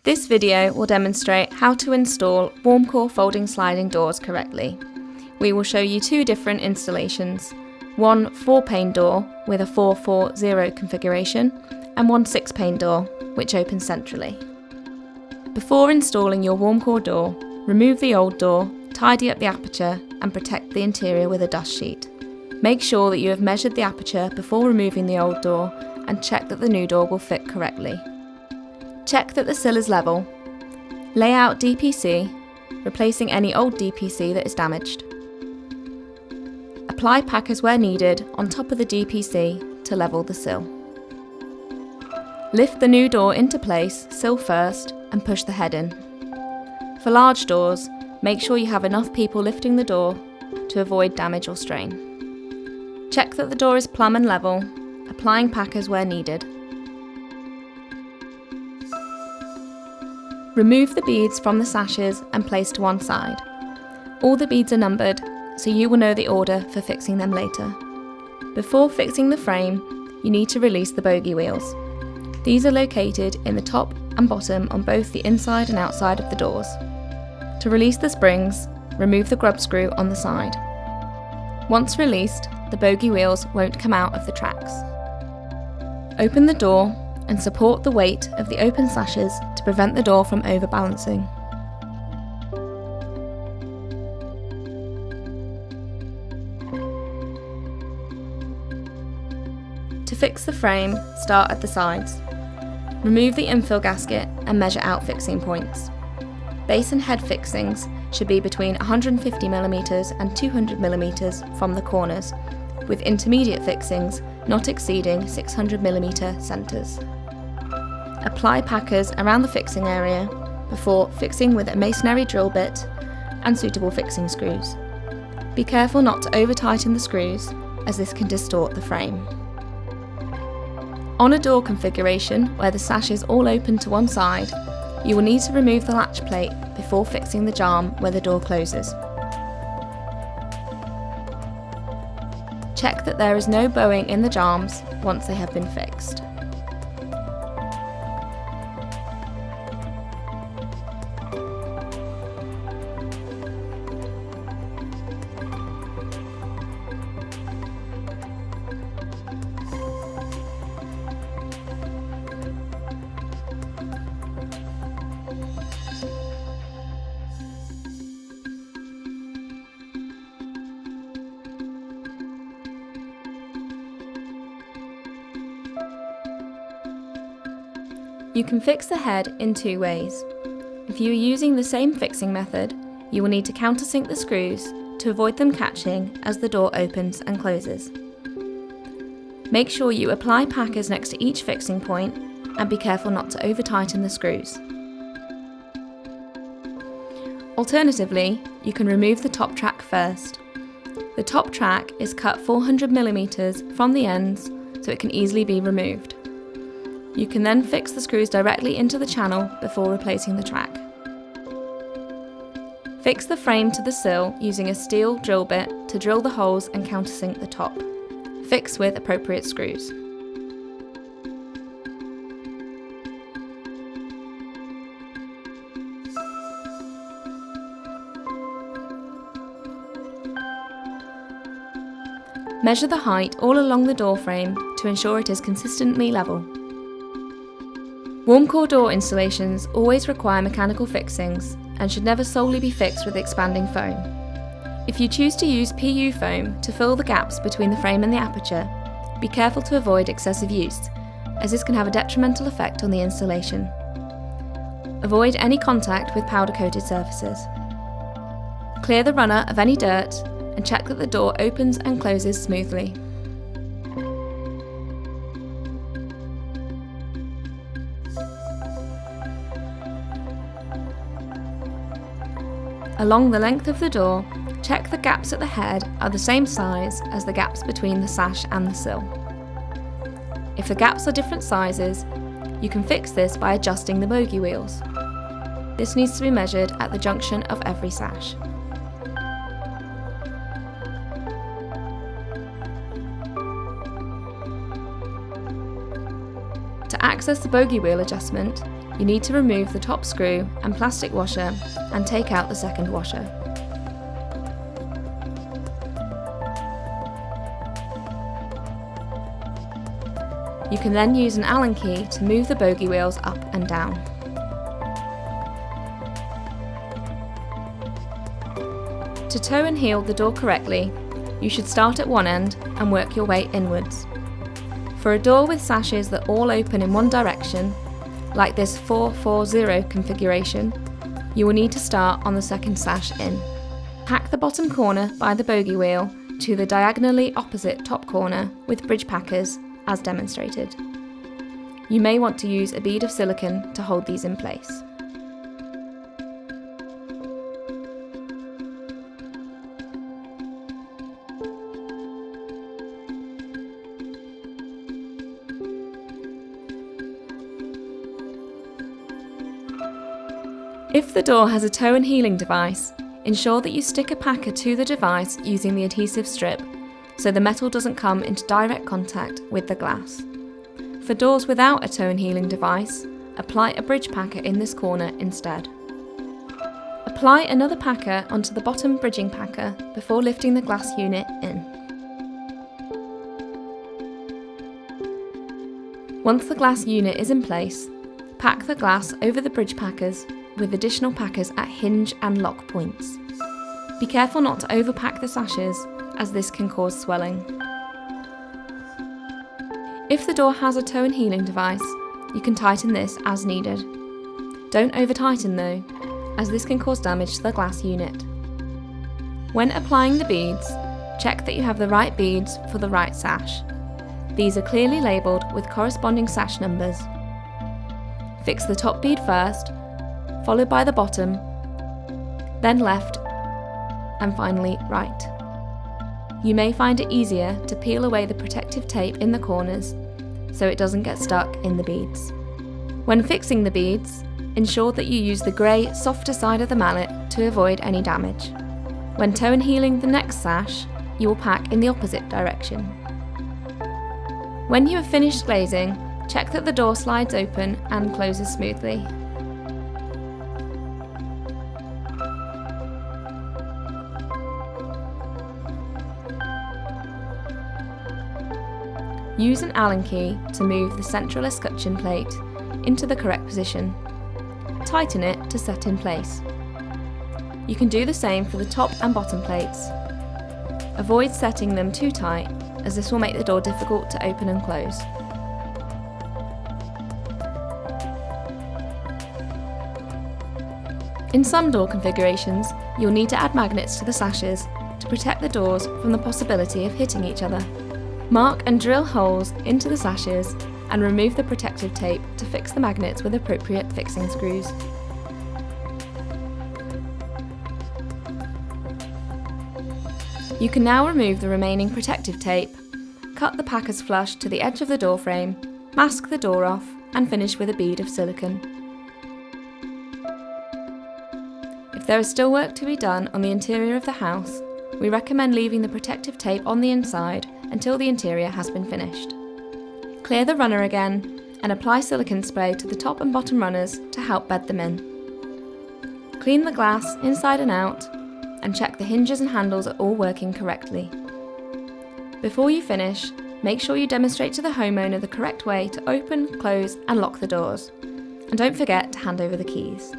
This video will demonstrate how to install WarmCore folding sliding doors correctly. We will show you two different installations, one 4-pane door with a 440 configuration and one 6-pane door which opens centrally. Before installing your WarmCore door, remove the old door, tidy up the aperture and protect the interior with a dust sheet. Make sure that you have measured the aperture before removing the old door and check that the new door will fit correctly. Check that the sill is level. Lay out DPC, replacing any old DPC that is damaged. Apply packers where needed on top of the DPC to level the sill. Lift the new door into place, sill first, and push the head in. For large doors, make sure you have enough people lifting the door to avoid damage or strain. Check that the door is plumb and level, applying packers where needed. Remove the beads from the sashes and place to one side. All the beads are numbered, so you will know the order for fixing them later. Before fixing the frame, you need to release the bogey wheels. These are located in the top and bottom on both the inside and outside of the doors. To release the springs, remove the grub screw on the side. Once released, the bogey wheels won't come out of the tracks. Open the door and support the weight of the open sashes to prevent the door from overbalancing. To fix the frame, start at the sides. Remove the infill gasket and measure out fixing points. Base and head fixings should be between 150mm and 200mm from the corners, with intermediate fixings not exceeding 600mm centres. Apply packers around the fixing area before fixing with a masonry drill bit and suitable fixing screws. Be careful not to over-tighten the screws, as this can distort the frame. On a door configuration where the sash is all open to one side, you will need to remove the latch plate before fixing the jamb where the door closes. Check that there is no bowing in the jambs once they have been fixed. You can fix the head in two ways. If you are using the same fixing method, you will need to countersink the screws to avoid them catching as the door opens and closes. Make sure you apply packers next to each fixing point and be careful not to over-tighten the screws. Alternatively, you can remove the top track first. The top track is cut 400mm from the ends so it can easily be removed. You can then fix the screws directly into the channel before replacing the track. Fix the frame to the sill using a steel drill bit to drill the holes and countersink the top. Fix with appropriate screws. Measure the height all along the door frame to ensure it is consistently level. WarmCore door installations always require mechanical fixings and should never solely be fixed with expanding foam. If you choose to use PU foam to fill the gaps between the frame and the aperture, be careful to avoid excessive use, as this can have a detrimental effect on the installation. Avoid any contact with powder-coated surfaces. Clear the runner of any dirt and check that the door opens and closes smoothly. Along the length of the door, check the gaps at the head are the same size as the gaps between the sash and the sill. If the gaps are different sizes, you can fix this by adjusting the bogey wheels. This needs to be measured at the junction of every sash. To access the bogey wheel adjustment, you need to remove the top screw and plastic washer and take out the second washer. You can then use an Allen key to move the bogie wheels up and down. To toe and heel the door correctly, you should start at one end and work your way inwards. For a door with sashes that all open in one direction, like this 4-4-0 configuration, you will need to start on the second sash in. Pack the bottom corner by the bogie wheel to the diagonally opposite top corner with bridge packers, as demonstrated. You may want to use a bead of silicone to hold these in place. If the door has a toe and heeling device, ensure that you stick a packer to the device using the adhesive strip, so the metal doesn't come into direct contact with the glass. For doors without a toe and heeling device, apply a bridge packer in this corner instead. Apply another packer onto the bottom bridging packer before lifting the glass unit in. Once the glass unit is in place, pack the glass over the bridge packers with additional packers at hinge and lock points. Be careful not to overpack the sashes, as this can cause swelling. If the door has a toe and heeling device, you can tighten this as needed. Don't over tighten though, as this can cause damage to the glass unit. When applying the beads, check that you have the right beads for the right sash. These are clearly labelled with corresponding sash numbers. Fix the top bead first, followed by the bottom, then left, and finally right. You may find it easier to peel away the protective tape in the corners so it doesn't get stuck in the beads. When fixing the beads, ensure that you use the grey, softer side of the mallet to avoid any damage. When toe and heeling the next sash, you will pack in the opposite direction. When you have finished glazing, check that the door slides open and closes smoothly. Use an Allen key to move the central escutcheon plate into the correct position. Tighten it to set in place. You can do the same for the top and bottom plates. Avoid setting them too tight, as this will make the door difficult to open and close. In some door configurations, you'll need to add magnets to the sashes to protect the doors from the possibility of hitting each other. Mark and drill holes into the sashes and remove the protective tape to fix the magnets with appropriate fixing screws. You can now remove the remaining protective tape, cut the packers flush to the edge of the door frame, mask the door off, and finish with a bead of silicone. If there is still work to be done on the interior of the house, we recommend leaving the protective tape on the inside until the interior has been finished. Clear the runner again and apply silicone spray to the top and bottom runners to help bed them in. Clean the glass inside and out and check the hinges and handles are all working correctly. Before you finish, make sure you demonstrate to the homeowner the correct way to open, close and lock the doors. And don't forget to hand over the keys.